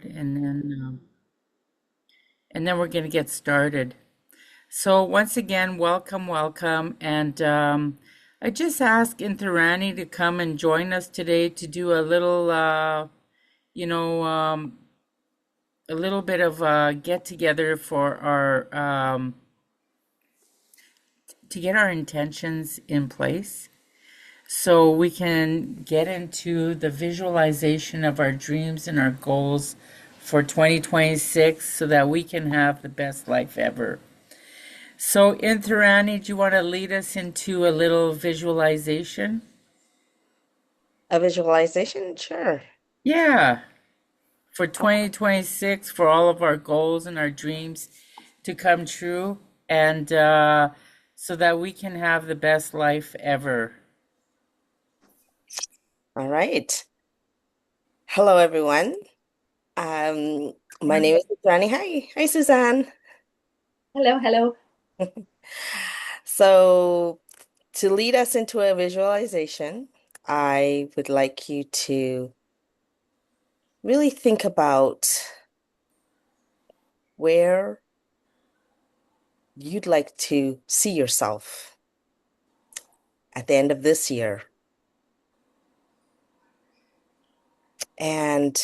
and then we're going to get started. So once again, welcome, welcome, and I just asked Intharani to come and join us today to do a little, you know, um, a little bit of a get together for our to get our intentions in place, so we can get into the visualization of our dreams and our goals for 2026 so that we can have the best life ever. So, Intharani, do you want to lead us into a little visualization? A visualization? Sure. Yeah, for Uh, 2026, for all of our goals and our dreams to come true, and so that we can have the best life ever. All right. Hello, everyone. Um, my name is Suzanne. Hi. Hi, Suzanne. Hello, hello. So, to lead us into a visualization, I would like you to really think about where you'd like to see yourself at the end of this year. And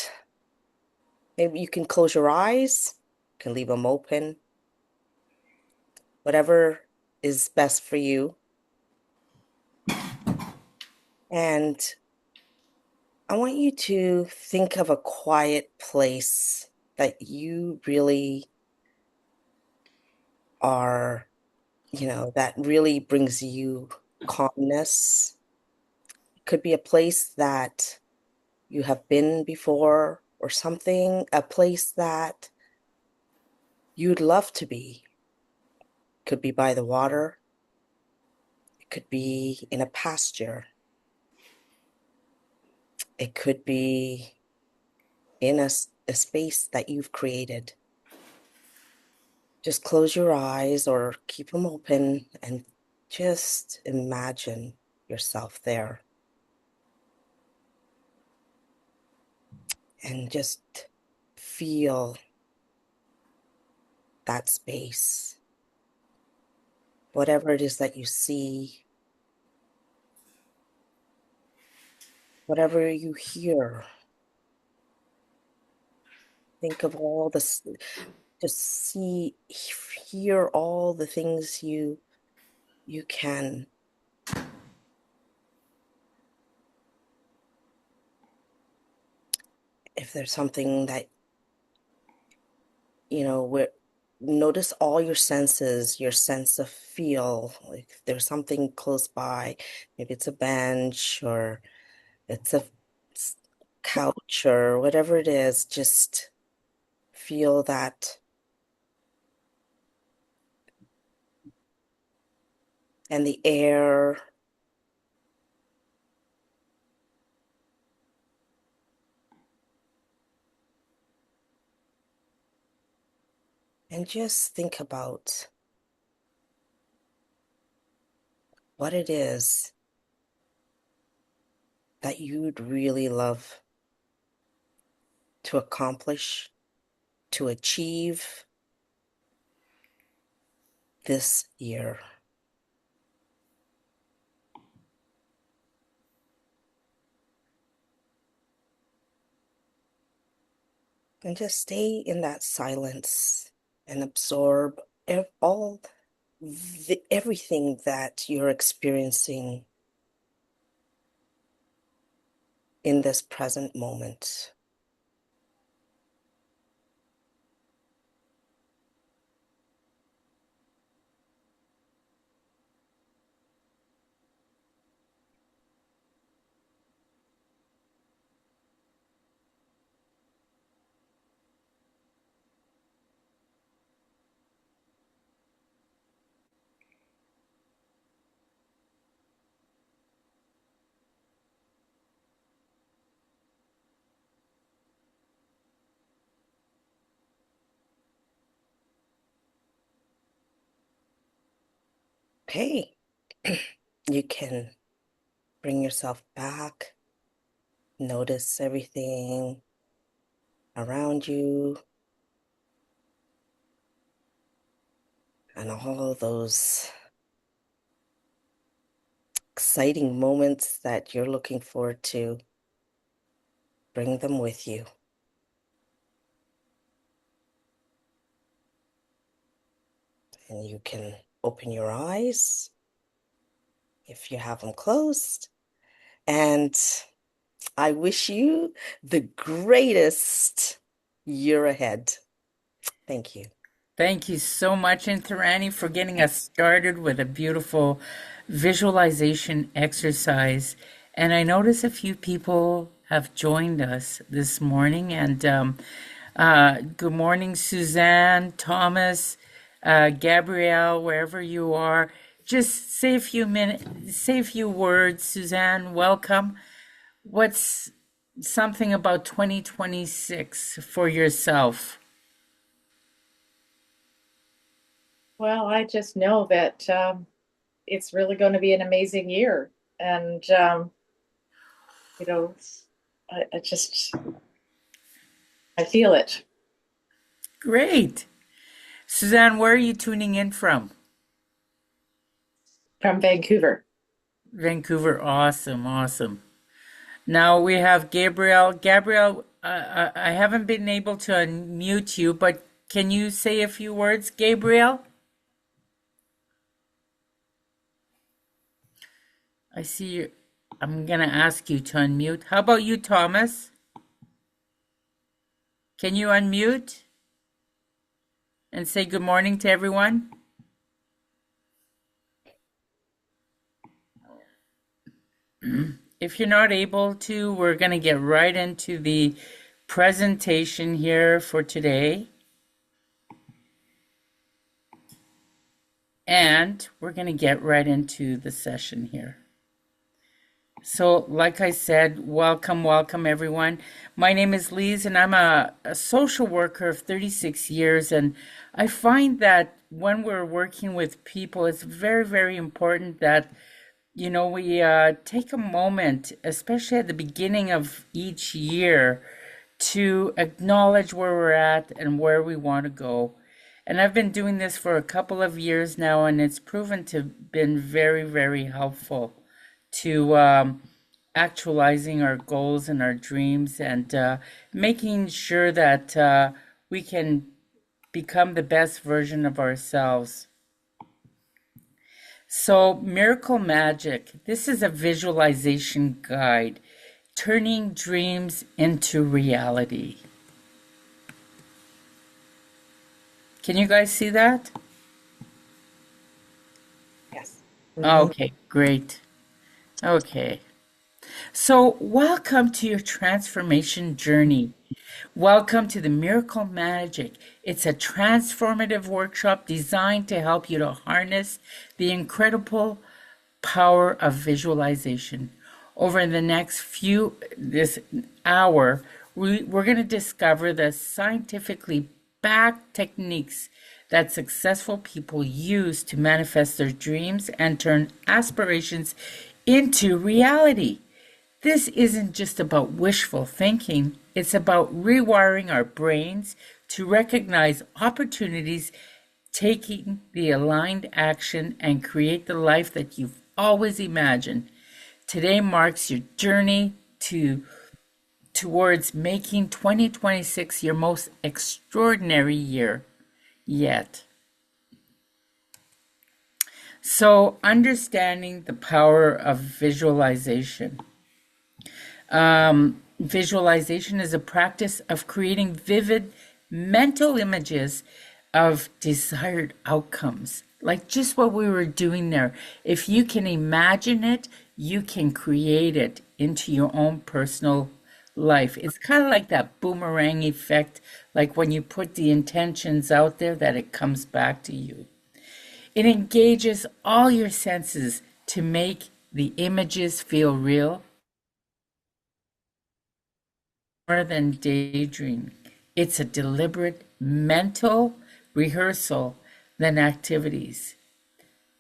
maybe you can close your eyes, you can leave them open, whatever is best for you. And I want you to think of a quiet place that you really are, that really brings you calmness. It could be a place that you have been before or something, a place that you'd love to be. Could be by the water, it could be in a pasture, it could be in a space that you've created. Just close your eyes or keep them open and just imagine yourself there and just feel that space. Whatever it is that you see, whatever you hear, think of all this, just hear all the things you can. If there's something that where notice all your senses, your sense of feel. Like if there's something close by, maybe it's a bench or it's a s- couch or whatever it is, just feel that and the air. And just think about what it is that you'd really love to accomplish, to achieve this year. And just stay in that silence and absorb all everything that you're experiencing in this present moment. Okay, you can bring yourself back, notice everything, around you, and all those exciting moments that you're looking forward to. Bring them with you. And you can open your eyes if you have them closed. And I wish you the greatest year ahead. Thank you. Thank you so much, Intharani, for getting us started with a beautiful visualization exercise. And I notice a few people have joined us this morning. And good morning, Suzanne, Thomas, Gabrielle, wherever you are. Just say a few minutes, say a few words. Suzanne, welcome. What's something about 2026 for yourself? Well, I just know that it's really going to be an amazing year. And, you know, I just, I feel it. Great. Suzanne, where are you tuning in from? From Vancouver. Vancouver. Awesome, awesome. Now we have Gabrielle. Gabrielle, I haven't been able to unmute you, but can you say a few words, Gabrielle? I see you. I'm going to ask you to unmute. How about you, Thomas? Can you unmute and say good morning to everyone? If you're not able to, we're going to get right into the presentation here for today. And we're going to get right into the session here. So, like I said, welcome everyone. My name is Lise, and I'm a social worker of 36 years. And I find that when we're working with people, it's very, very important that, you know, we take a moment, especially at the beginning of each year, to acknowledge where we're at and where we want to go. And I've been doing this for a couple of years now, and it's proven to have been very, very helpful to actualizing our goals and our dreams, and making sure that we can become the best version of ourselves. So, Miracle Magic, this is a visualization guide, turning dreams into reality. Can you guys see that? Yes. Okay, great. Okay. So, welcome to your transformation journey. Welcome to the Miracle Magic. It's a transformative workshop designed to help you to harness the incredible power of visualization. Over the next this hour, we're going to discover the scientifically backed techniques that successful people use to manifest their dreams and turn aspirations into reality. This isn't just about wishful thinking, it's about rewiring our brains to recognize opportunities, taking the aligned action, and create the life that you've always imagined. Today marks your journey towards making 2026 your most extraordinary year yet. So, understanding the power of visualization. Visualization is a practice of creating vivid mental images of desired outcomes, like just what we were doing there. If you can imagine it, you can create it into your own personal life. It's kind of like that boomerang effect, like when you put the intentions out there, that it comes back to you. It engages all your senses to make the images feel real. More than daydreaming. It's a deliberate mental rehearsal than activities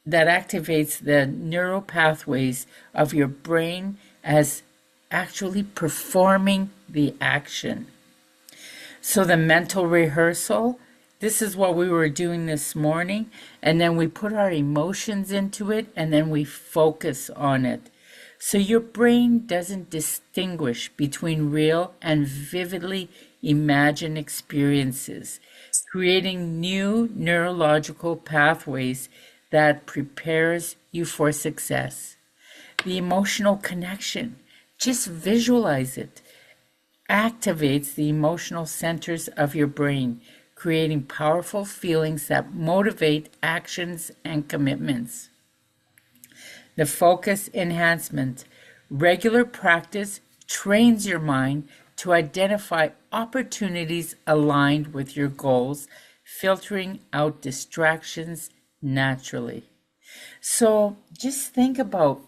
that activates the neural pathways of your brain as actually performing the action. So the mental rehearsal, this is what we were doing this morning, and then we put our emotions into it, and then we focus on it. So your brain doesn't distinguish between real and vividly imagined experiences, creating new neurological pathways that prepares you for success. The emotional connection, just visualize it, activates the emotional centers of your brain, creating powerful feelings that motivate actions and commitments. The focus enhancement. Regular practice trains your mind to identify opportunities aligned with your goals, filtering out distractions naturally. So just think about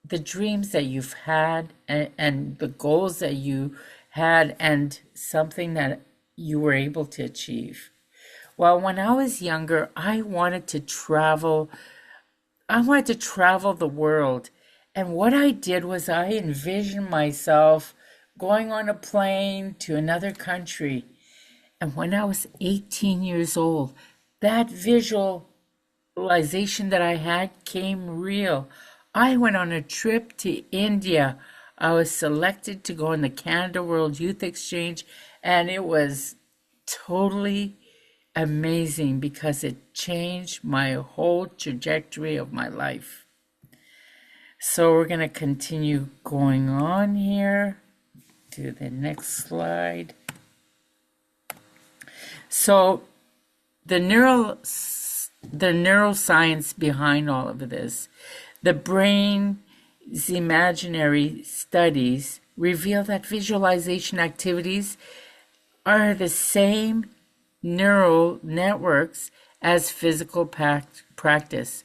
the dreams that you've had and the goals that you had and something that you were able to achieve. Well, when I was younger, I wanted to travel the world. And what I did was I envisioned myself going on a plane to another country. And when I was 18 years old, that visualization that I had came real. I went on a trip to India. I was selected to go on the Canada World Youth Exchange, and it was totally amazing because it changed my whole trajectory of my life. So we're going to continue going on here to the next slide. So the neuroscience behind all of this, the brain's imaginary studies reveal that visualization activities are the same neural networks as physical practice.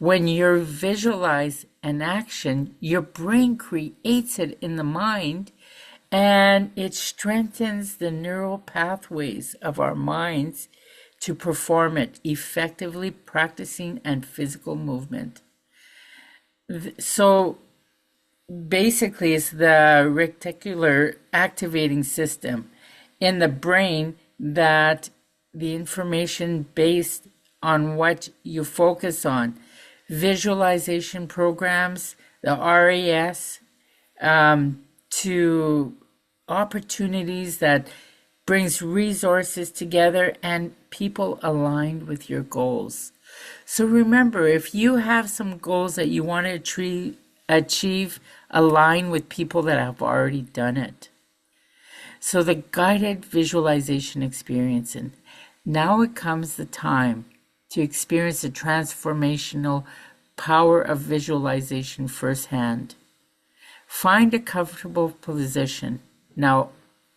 When you visualize an action, your brain creates it in the mind, and it strengthens the neural pathways of our minds to perform it effectively, practicing and physical movement. So basically, it's the reticular activating system in the brain that the information based on what you focus on. Visualization programs, the RAS, to opportunities that brings resources together and people aligned with your goals. So remember, if you have some goals that you want to achieve, align with people that have already done it. So the guided visualization experience, and now it comes the time to experience the transformational power of visualization firsthand. Find a comfortable position. Now,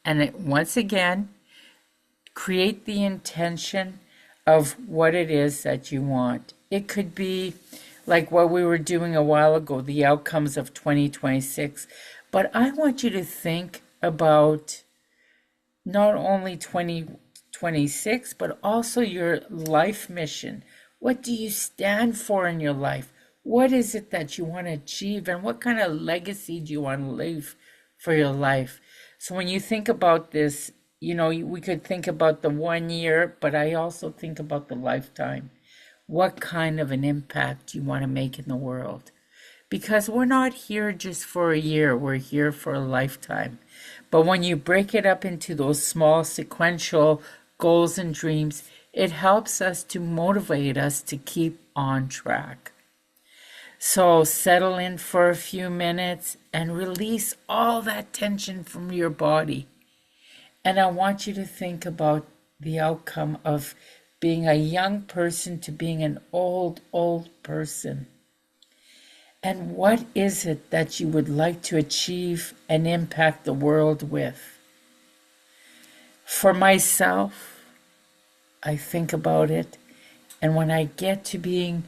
once again, create the intention of what it is that you want. It could be like what we were doing a while ago, the outcomes of 2026. But I want you to think about not only 2026, but also your life mission. What do you stand for in your life? What is it that you want to achieve? And what kind of legacy do you want to leave for your life? So when you think about this, we could think about the 1 year, but I also think about the lifetime. What kind of an impact do you want to make in the world? Because we're not here just for a year, we're here for a lifetime. But when you break it up into those small sequential goals and dreams, it helps us to motivate us to keep on track. So settle in for a few minutes and release all that tension from your body. And I want you to think about the outcome of being a young person to being an old person. And what is it that you would like to achieve and impact the world with? For myself, I think about it. And when I get to being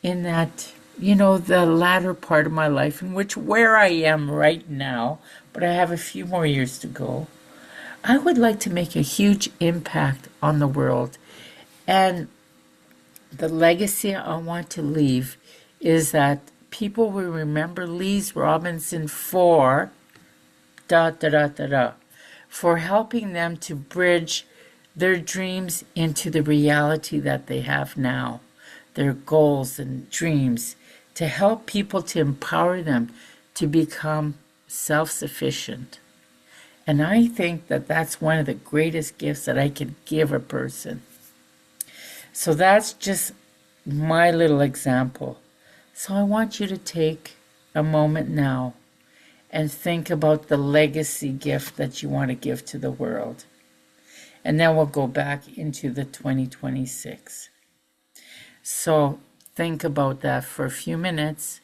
in that, the latter part of my life, where I am right now, but I have a few more years to go, I would like to make a huge impact on the world. And the legacy I want to leave is that people will remember Lee Robinson for ... for helping them to bridge their dreams into the reality that they have now, their goals and dreams, to help people, to empower them to become self sufficient. And I think that that's one of the greatest gifts that I could give a person. So that's just my little example. So I want you to take a moment now and think about the legacy gift that you want to give to the world. And then we'll go back into the 2026. So think about that for a few minutes.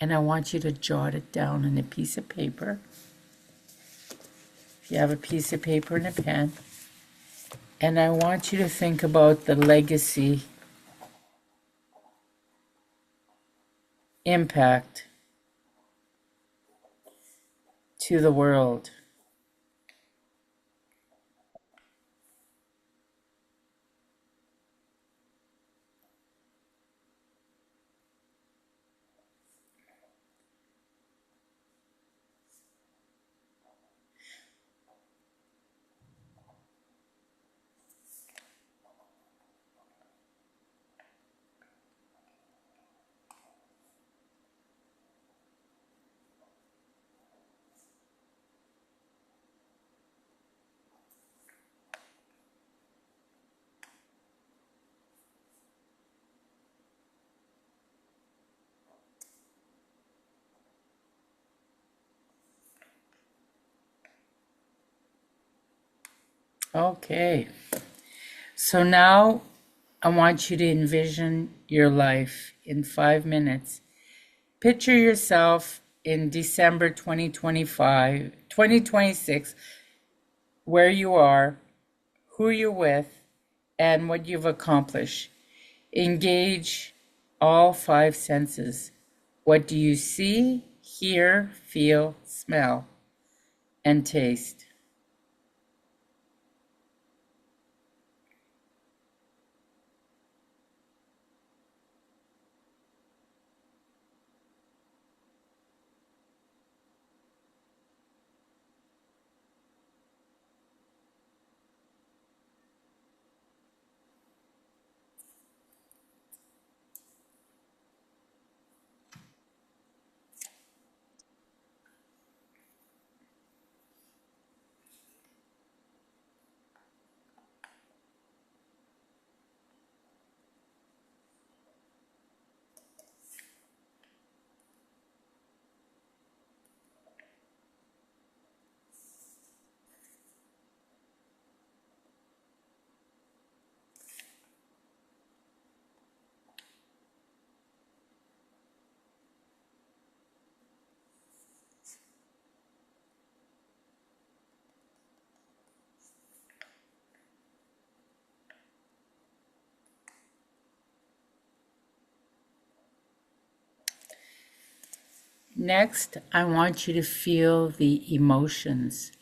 And I want you to jot it down on a piece of paper. If you have a piece of paper and a pen. And I want you to think about the legacy impact to the world. Okay. So now I want you to envision your life in 5 minutes. Picture yourself in December 2025, 2026, where you are, who you're with, and what you've accomplished. Engage all five senses. What do you see, hear, feel, smell, and taste? Next, I want you to feel the emotions.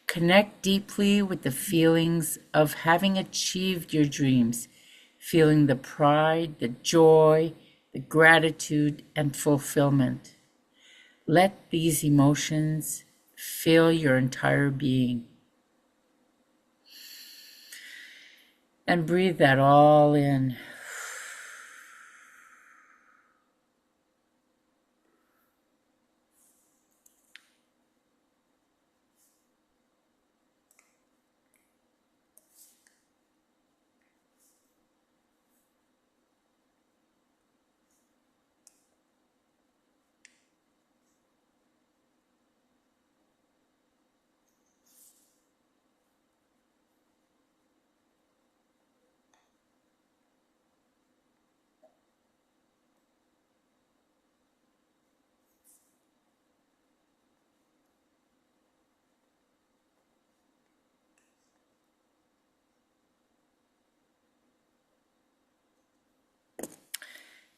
Connect deeply with the feelings of having achieved your dreams, feeling the pride, the joy, the gratitude, and fulfillment. Let these emotions fill your entire being. And breathe that all in.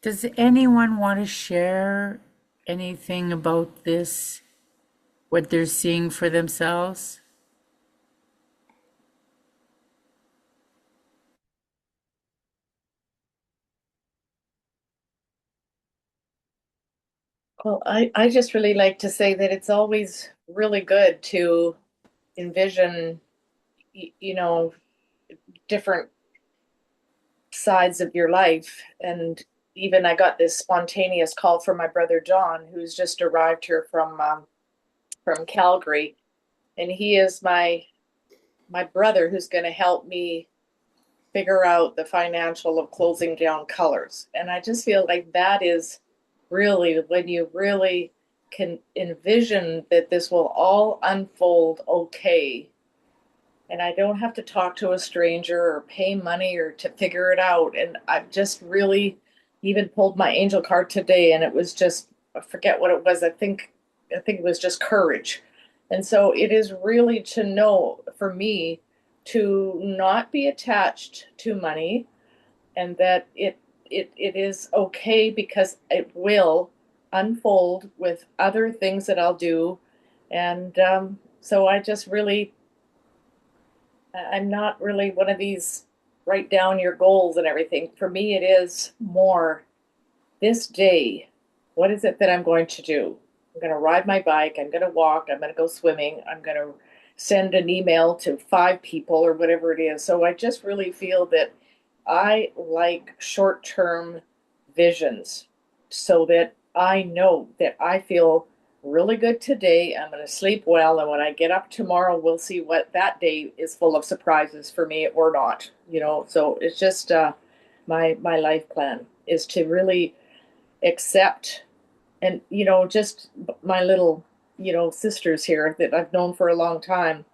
Does anyone want to share anything about this, what they're seeing for themselves? Well, I just really like to say that it's always really good to envision, you know, different sides of your life. And even I got this spontaneous call from my brother John, who's just arrived here from Calgary, and he is my brother who's going to help me figure out the financial of closing down colors. And I just feel like that is really when you really can envision that this will all unfold okay. And I don't have to talk to a stranger or pay money or to figure it out. And I've just really even pulled my angel card today and it was just I forget what it was. I think it was just courage. And so it is really to know for me to not be attached to money and that it is okay because it will unfold with other things that I'll do. And so I just really I'm not really one of these write down your goals and everything. For me, it is more this day. What is it that I'm going to do? I'm going to ride my bike. I'm going to walk. I'm going to go swimming. I'm going to send an email to 5 people or whatever it is. So I just really feel that I like short term visions so that I know that I feel really good today. I'm going to sleep well. And when I get up tomorrow, we'll see what that day is full of surprises for me or not. So it's just my life plan is to really accept and, just my little, sisters here that I've known for a long time.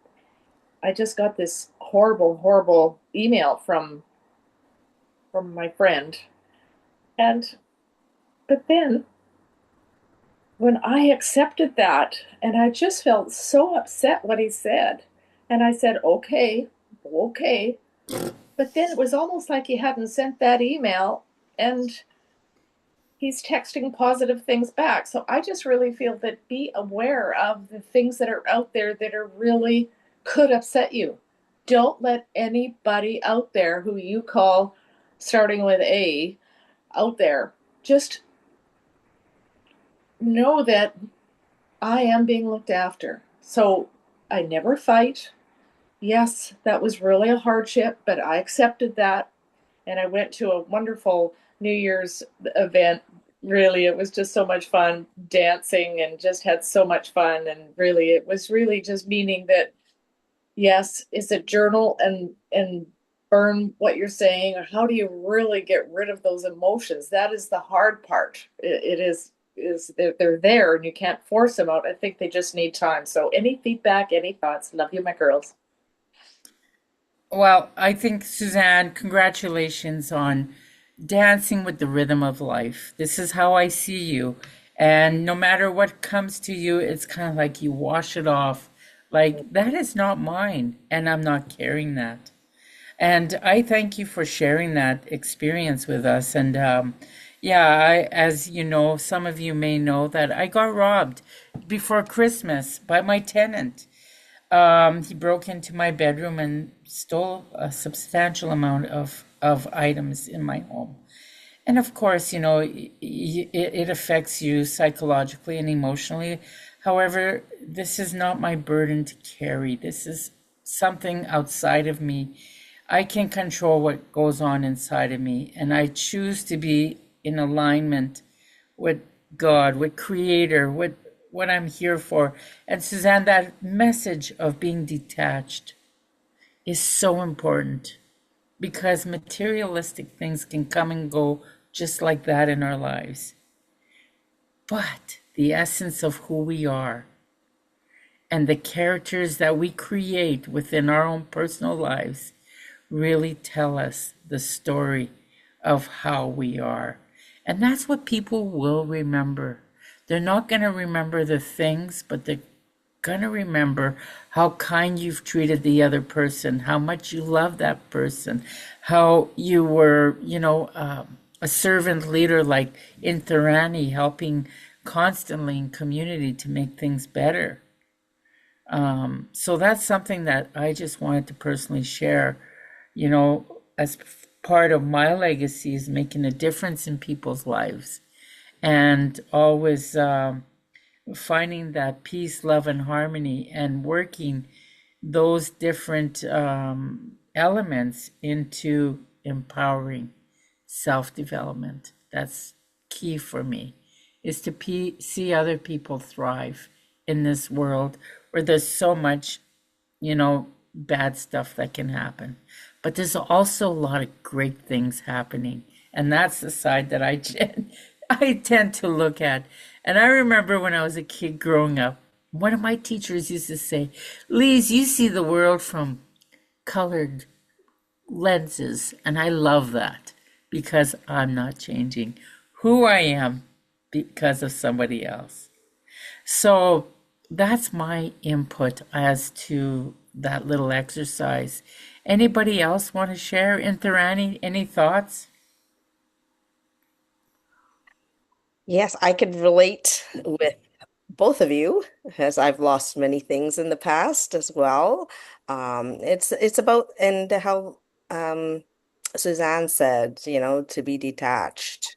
I just got this horrible, horrible email from my friend. And but then when I accepted that, and I just felt so upset what he said, and I said, okay, okay. But then it was almost like he hadn't sent that email, and he's texting positive things back. So I just really feel that be aware of the things that are out there that are really could upset you. Don't let anybody out there who you call starting with A out there just know that I am being looked after. So I never fight. Yes, that was really a hardship, but I accepted that. And I went to a wonderful New Year's event. Really, it was just so much fun dancing and just had so much fun. And really, it was really just meaning that yes, is it journal and burn what you're saying, or how do you really get rid of those emotions? That is the hard part. It is they're there and you can't force them out. I think they just need time. So any feedback, any thoughts? Love you, my girls. Well, I think, Suzanne, congratulations on dancing with the rhythm of life. This is how I see you. And no matter what comes to you, it's kind of like you wash it off. Like, that is not mine, and I'm not carrying that. And I thank you for sharing that experience with us. And yeah, as you know, some of you may know that I got robbed before Christmas by my tenant. He broke into my bedroom and stole a substantial amount of items in my home. And of course, it affects you psychologically and emotionally. However, this is not my burden to carry. This is something outside of me. I can control what goes on inside of me, and I choose to be in alignment with God, with Creator, with what I'm here for. And Suzanne, that message of being detached is so important because materialistic things can come and go just like that in our lives. But the essence of who we are and the characters that we create within our own personal lives really tell us the story of how we are. And that's what people will remember. They're not going to remember the things, but they're going to remember how kind you've treated the other person, how much you love that person, how you were, a servant leader like in Thorani, helping constantly in community to make things better. So that's something that I just wanted to personally share, as part of my legacy is making a difference in people's lives. and always finding that peace, love, and harmony, and working those different elements into empowering self development. That's key for me, is to see other people thrive in this world where there's so much, bad stuff that can happen. But there's also a lot of great things happening. And that's the side that I tend to look at. And I remember when I was a kid growing up, one of my teachers used to say, Lise, you see the world from colored lenses. And I love that because I'm not changing who I am because of somebody else. So that's my input as to that little exercise. Anybody else want to share? Intherani, any thoughts? Yes, I could relate with both of you, as I've lost many things in the past as well. It's about, and how Suzanne said, to be detached.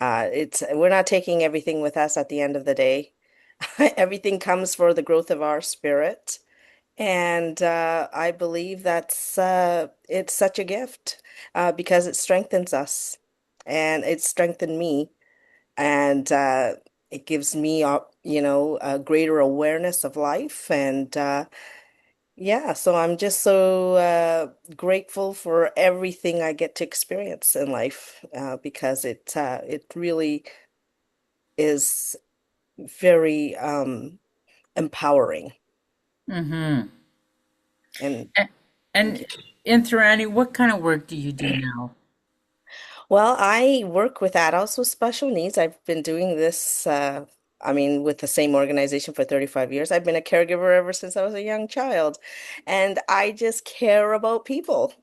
It's we're not taking everything with us at the end of the day. Everything comes for the growth of our spirit. And I believe that's it's such a gift because it strengthens us, and it strengthened me, and it gives me, a greater awareness of life. And yeah, so I'm just so grateful for everything I get to experience in life because it really is very empowering. Mm-hmm. And And Intherani, what kind of work do you do now? well, I work with adults with special needs. I've been doing this, with the same organization for 35 years. I've been a caregiver ever since I was a young child. And I just care about people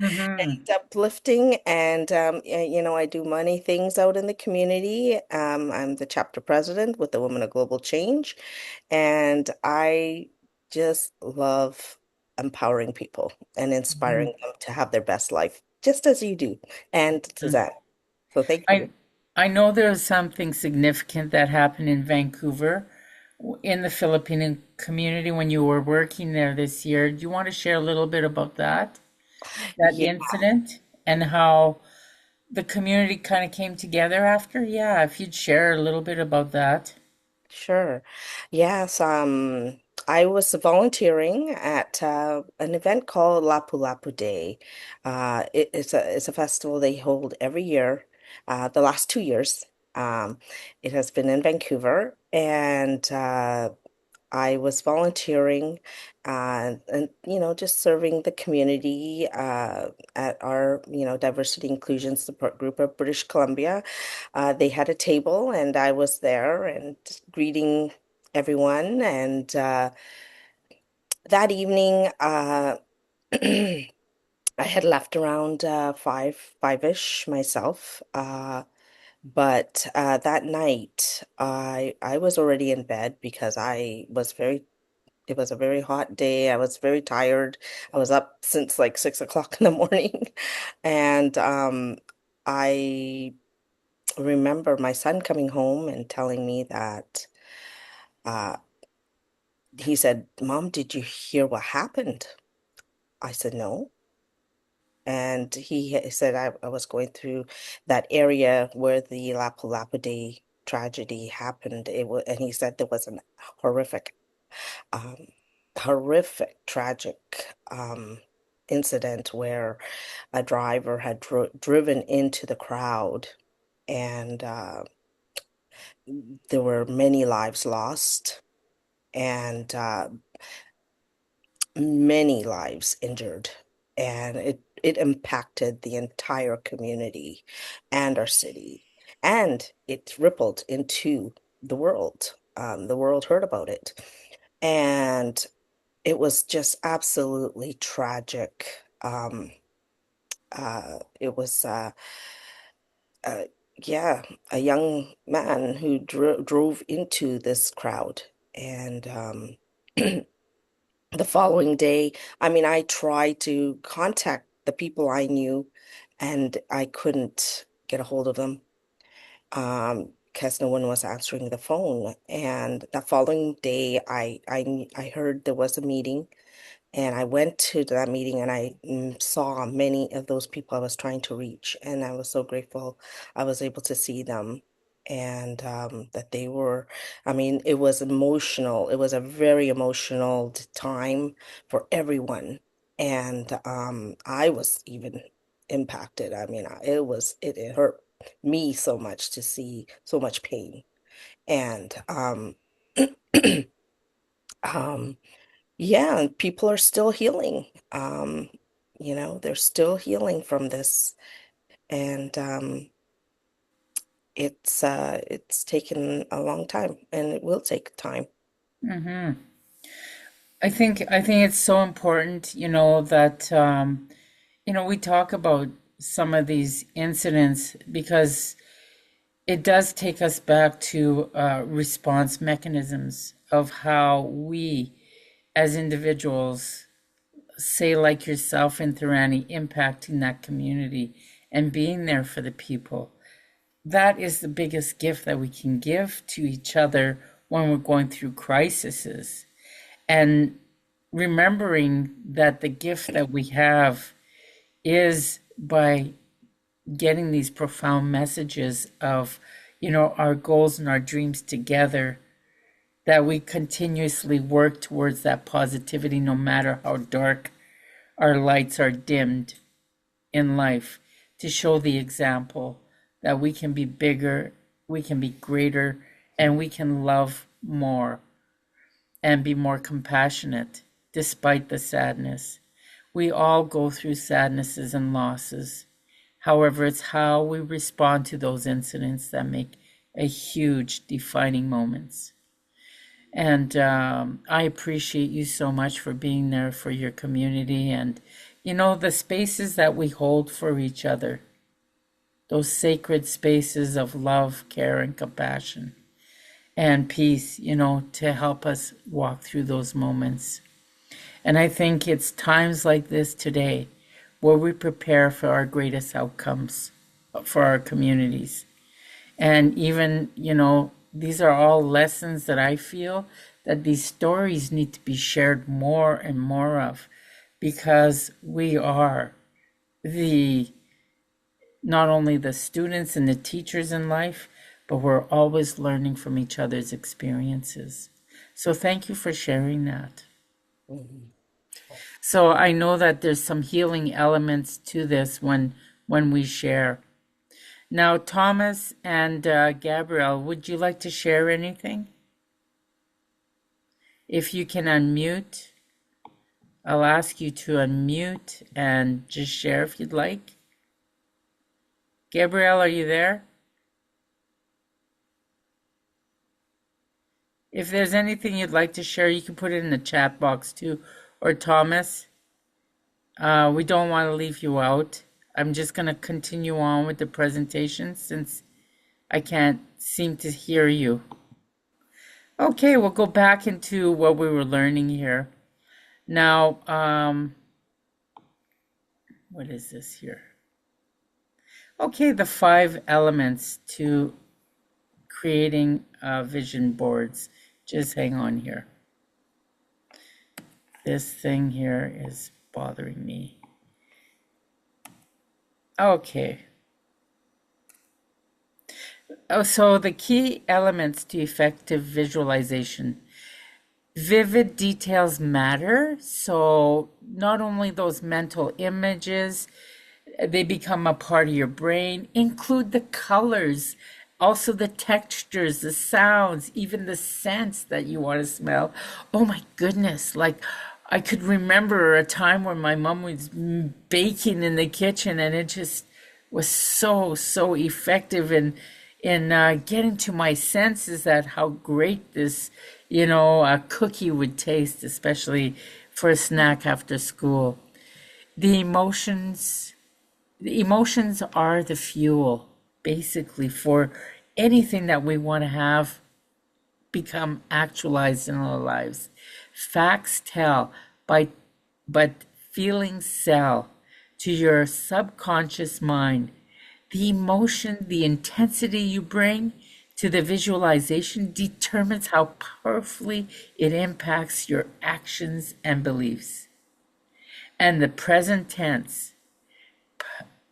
Mm-hmm. and uplifting. And, I do many things out in the community. I'm the chapter president with the Women of Global Change. And I just love empowering people and Mm-hmm. inspiring them to have their best life, just as you do, and Suzanne. So thank you. I I know there was something significant that happened in Vancouver in the Filipino community when you were working there this year. Do you want to share a little bit about that Yeah, incident and how the community kind of came together after? Yeah, if you'd share a little bit about that. sure. Yes, I was volunteering at an event called Lapu Lapu Day. It's a festival they hold every year. The last 2 years, it has been in Vancouver, and I was volunteering and just serving the community at our diversity inclusion support group of British Columbia. They had a table and I was there and greeting everyone. And that evening, I had left around five-ish myself. But that night, I was already in bed because it was a very hot day. I was very tired. I was up since like 6 o'clock in the morning. And I remember my son coming home and telling me that uh, he said, Mom, did you hear what happened? I said, no. And he said I was going through that area where the Lapu Lapu Day tragedy happened. And he said there was an horrific um, horrific, tragic incident where a driver had driven into the crowd, and there were many lives lost and many lives injured. And it impacted the entire community and our city. And it rippled into the world. The world heard about it. And it was just absolutely tragic. It was, uh, yeah, a young man who drove into this crowd. And the following day, I tried to contact the people I knew, and I couldn't get a hold of them. because no one was answering the phone. And the following day, I heard there was a meeting, and I went to that meeting, and I saw many of those people I was trying to reach, and I was so grateful I was able to see them. And that they were, I mean, it was emotional. It was a very emotional time for everyone. And I was even impacted. I mean, it hurt me so much to see so much pain. And um, yeah, and people are still healing. They're still healing from this, and it's taken a long time, and it will take time. Mm-hmm. I think it's so important, that we talk about some of these incidents because it does take us back to response mechanisms of how we as individuals, say like yourself and Thorani, impacting that community and being there for the people. That is the biggest gift that we can give to each other when we're going through crises. And remembering that the gift that we have is by getting these profound messages of, our goals and our dreams together, that we continuously work towards that positivity no matter how dark our lights are dimmed in life, to show the example that we can be bigger, we can be greater, and we can love more and be more compassionate despite the sadness. We all go through sadnesses and losses. However, it's how we respond to those incidents that make a huge defining moments. And I appreciate you so much for being there for your community and, the spaces that we hold for each other, those sacred spaces of love, care, and compassion and peace, to help us walk through those moments. And I think it's times like this today where we prepare for our greatest outcomes for our communities. And even, these are all lessons that I feel that these stories need to be shared more and more of, because we are the not only the students and the teachers in life, but we're always learning from each other's experiences. So thank you for sharing that. Mhm. So I know that there's some healing elements to this when we share. Now, Thomas and Gabrielle, would you like to share anything? If you can unmute, I'll ask you to unmute and just share if you'd like. Gabrielle, are you there? If there's anything you'd like to share, you can put it in the chat box too. Or Thomas, we don't want to leave you out. I'm just going to continue on with the presentation since I can't seem to hear you. Okay, we'll go back into what we were learning here. Now, what is this here? Okay, the 5 elements to creating vision boards. Just hang on here. This thing here is bothering me. Okay. So the key elements to effective visualization. Vivid details matter. So not only those mental images, they become a part of your brain. Include the colors, also the textures, the sounds, even the scents that you want to smell. Oh my goodness, like I could remember a time when my mom was baking in the kitchen, and it just was so effective in getting to my senses that how great this, a cookie would taste, especially for a snack after school. The emotions the emotions are the fuel, basically, for anything that we want to have become actualized in our lives. Facts tell, but feelings sell to your subconscious mind. The emotion, the intensity you bring to the visualization determines how powerfully it impacts your actions and beliefs. And the present tense,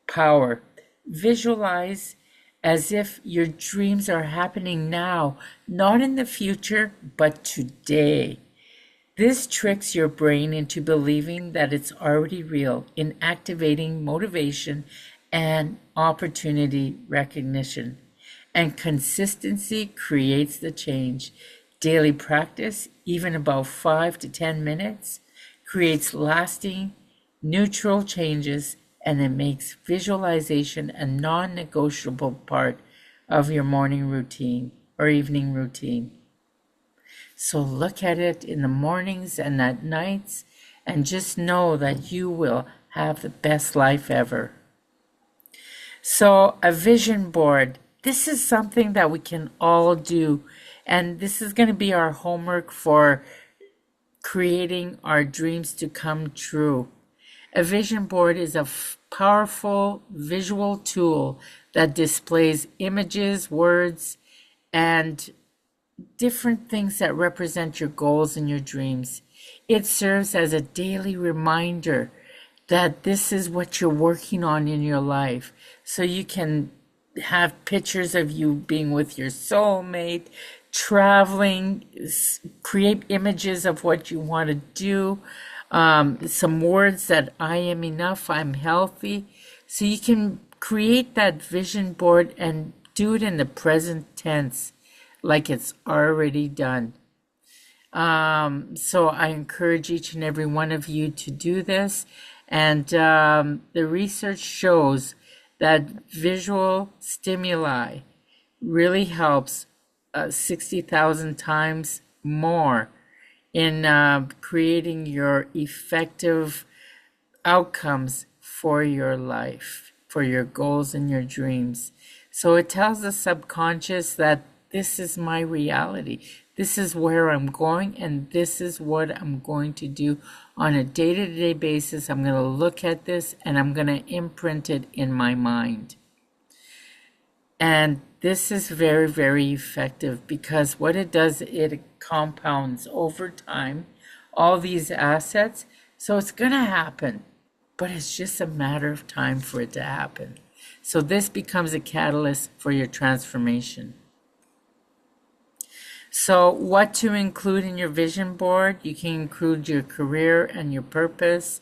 power. Visualize as if your dreams are happening now, not in the future, but today. This tricks your brain into believing that it's already real in activating motivation and opportunity recognition. And consistency creates the change. Daily practice, even about 5 to 10 minutes, creates lasting, neutral changes, and it makes visualization a non-negotiable part of your morning routine or evening routine. So look at it in the mornings and at nights and just know that you will have the best life ever. So a vision board, this is something that we can all do. And this is going to be our homework for creating our dreams to come true. A vision board is a powerful visual tool that displays images, words, and different things that represent your goals and your dreams. It serves as a daily reminder that this is what you're working on in your life. So you can have pictures of you being with your soulmate, traveling, create images of what you want to do, some words that I am enough, I'm healthy. So you can create that vision board and do it in the present tense, like it's already done. So I encourage each and every one of you to do this. And the research shows that visual stimuli really helps 60,000 times more in creating your effective outcomes for your life, for your goals and your dreams. So it tells the subconscious that this is my reality. This is where I'm going, and this is what I'm going to do on a day-to-day basis. I'm going to look at this, and I'm going to imprint it in my mind. And this is very, very effective because what it does, it compounds over time all these assets. So it's going to happen, but it's just a matter of time for it to happen. So this becomes a catalyst for your transformation. So what to include in your vision board? You can include your career and your purpose,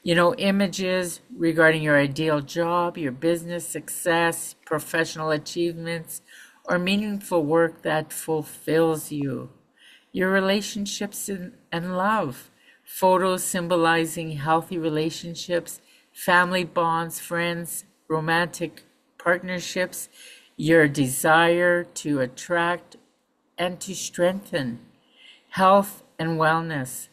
images regarding your ideal job, your business success, professional achievements, or meaningful work that fulfills you. Your relationships and love, photos symbolizing healthy relationships, family bonds, friends, romantic partnerships, your desire to attract and to strengthen health and wellness.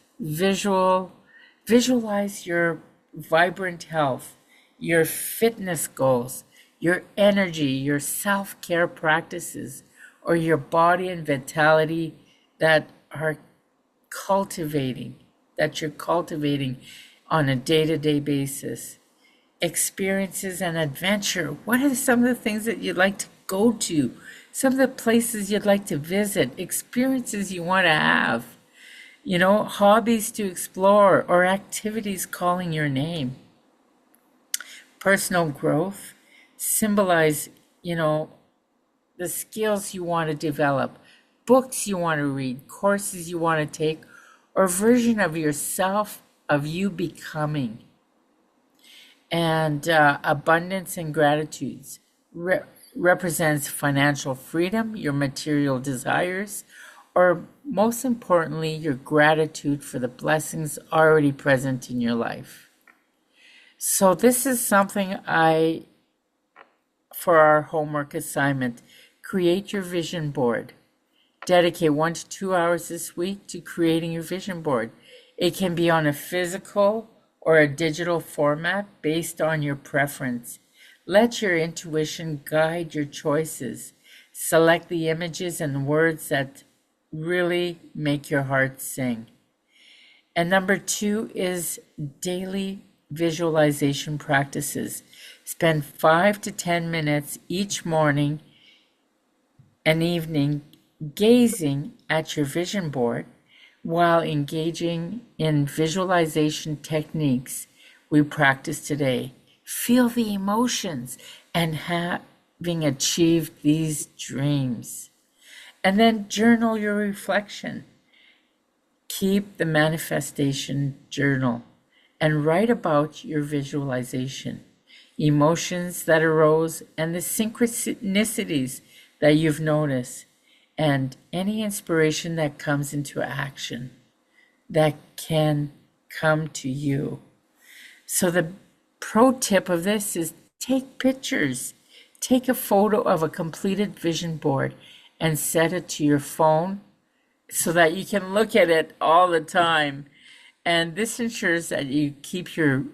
Visualize your vibrant health, your fitness goals, your energy, your self-care practices, or your body and vitality that you're cultivating on a day-to-day basis. Experiences and adventure. What are some of the things that you'd like to go to? Some of the places you'd like to visit, experiences you want to have, hobbies to explore or activities calling your name. Personal growth, symbolize, the skills you want to develop, books you want to read, courses you want to take, or version of yourself of you becoming. And abundance and gratitudes represents financial freedom, your material desires, or most importantly, your gratitude for the blessings already present in your life. So this is something for our homework assignment, create your vision board. Dedicate 1 to 2 hours this week to creating your vision board. It can be on a physical or a digital format based on your preference. Let your intuition guide your choices. Select the images and words that really make your heart sing. And number 2 is daily visualization practices. Spend 5 to 10 minutes each morning an evening gazing at your vision board while engaging in visualization techniques we practice today. Feel the emotions and having achieved these dreams. And then journal your reflection. Keep the manifestation journal and write about your visualization, emotions that arose, and the synchronicities that you've noticed, and any inspiration that comes into action that can come to you. So, the pro tip of this is take pictures. Take a photo of a completed vision board and set it to your phone so that you can look at it all the time. And this ensures that you keep your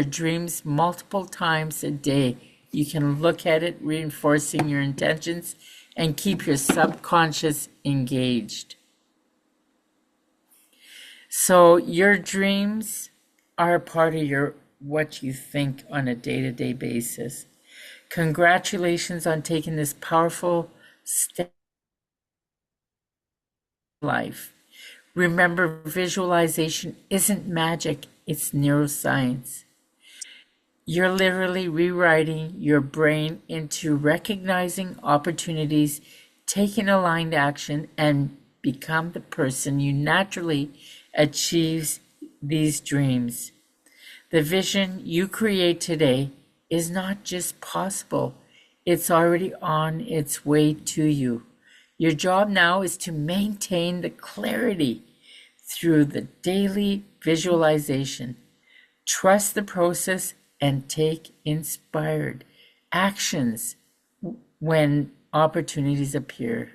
dreams multiple times a day. You can look at it, reinforcing your intentions, and keep your subconscious engaged. So your dreams are a part of your what you think on a day-to-day basis. Congratulations on taking this powerful step in life. Remember, visualization isn't magic, it's neuroscience. You're literally rewriting your brain into recognizing opportunities, taking aligned action, and become the person you naturally achieves these dreams. The vision you create today is not just possible, it's already on its way to you. Your job now is to maintain the clarity through the daily visualization. Trust the process and take inspired actions when opportunities appear.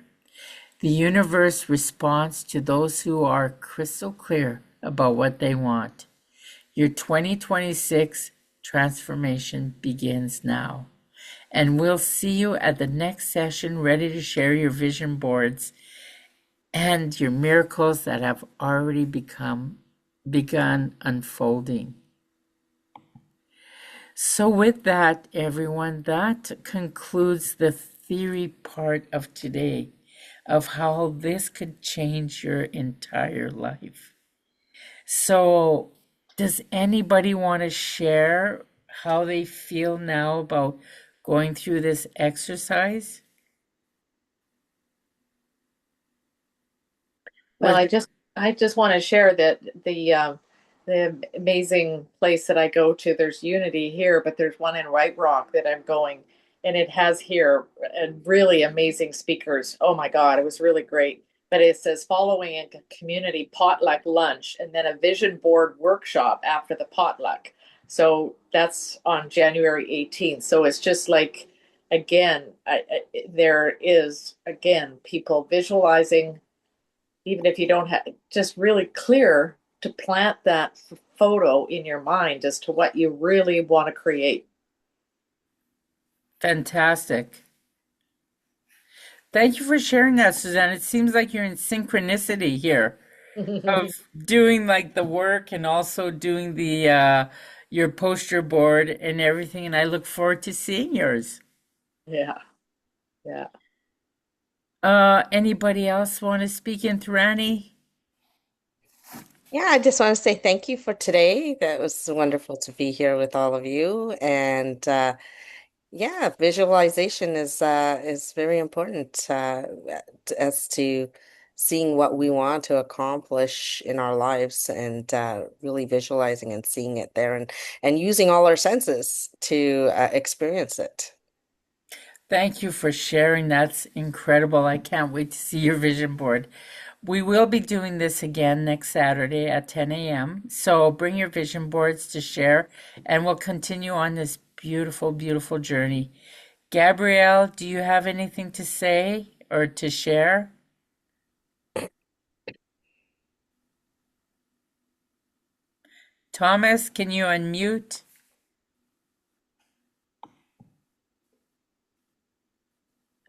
The universe responds to those who are crystal clear about what they want. Your 2026 transformation begins now. And we'll see you at the next session, ready to share your vision boards and your miracles that have already begun unfolding. So, with that, everyone, that concludes the theory part of today of how this could change your entire life. So, does anybody want to share how they feel now about going through this exercise? Well, Was I just want to share that the amazing place that I go to, there's Unity here, but there's one in White Rock that I'm going, and it has here really amazing speakers. Oh my God, it was really great. But it says following a community potluck lunch and then a vision board workshop after the potluck. So that's on January 18th. So it's just like, again, there is, again, people visualizing, even if you don't have, just really clear to plant that photo in your mind as to what you really want to create. fantastic. Thank you for sharing that, Suzanne. It seems like you're in synchronicity here of doing like the work and also doing the your poster board and everything, and I look forward to seeing yours. Yeah, yeah. Anybody else want to speak in Rani? Yeah, I just want to say thank you for today. That was wonderful to be here with all of you. And yeah, visualization is very important as to seeing what we want to accomplish in our lives and really visualizing and seeing it there and using all our senses to experience it. Thank you for sharing. That's incredible. I can't wait to see your vision board. We will be doing this again next Saturday at 10 a.m. So bring your vision boards to share, and we'll continue on this beautiful, beautiful journey. Gabrielle, do you have anything to say or to share? Thomas, can you unmute?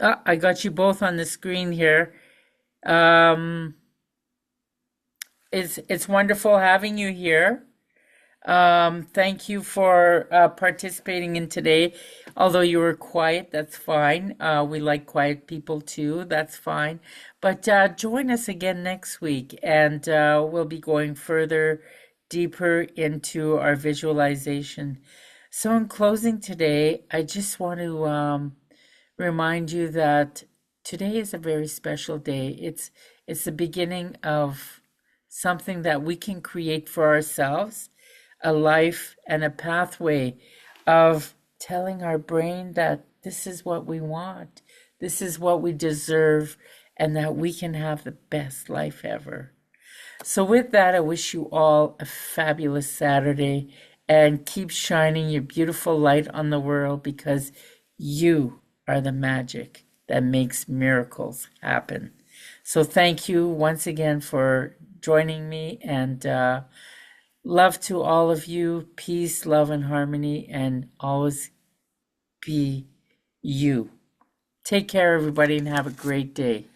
I got you both on the screen here. Um, it's wonderful having you here. Thank you for participating in today. Although you were quiet, that's fine. We like quiet people too, that's fine. But join us again next week, and we'll be going further, deeper into our visualization. So, in closing today, I just want to remind you that today is a very special day. It's the beginning of something that we can create for ourselves, a life and a pathway of telling our brain that this is what we want, this is what we deserve, and that we can have the best life ever. So, with that, I wish you all a fabulous Saturday and keep shining your beautiful light on the world because you are the magic that makes miracles happen. So, thank you once again for joining me and love to all of you. Peace, love, and harmony, and always be you. Take care, everybody, and have a great day.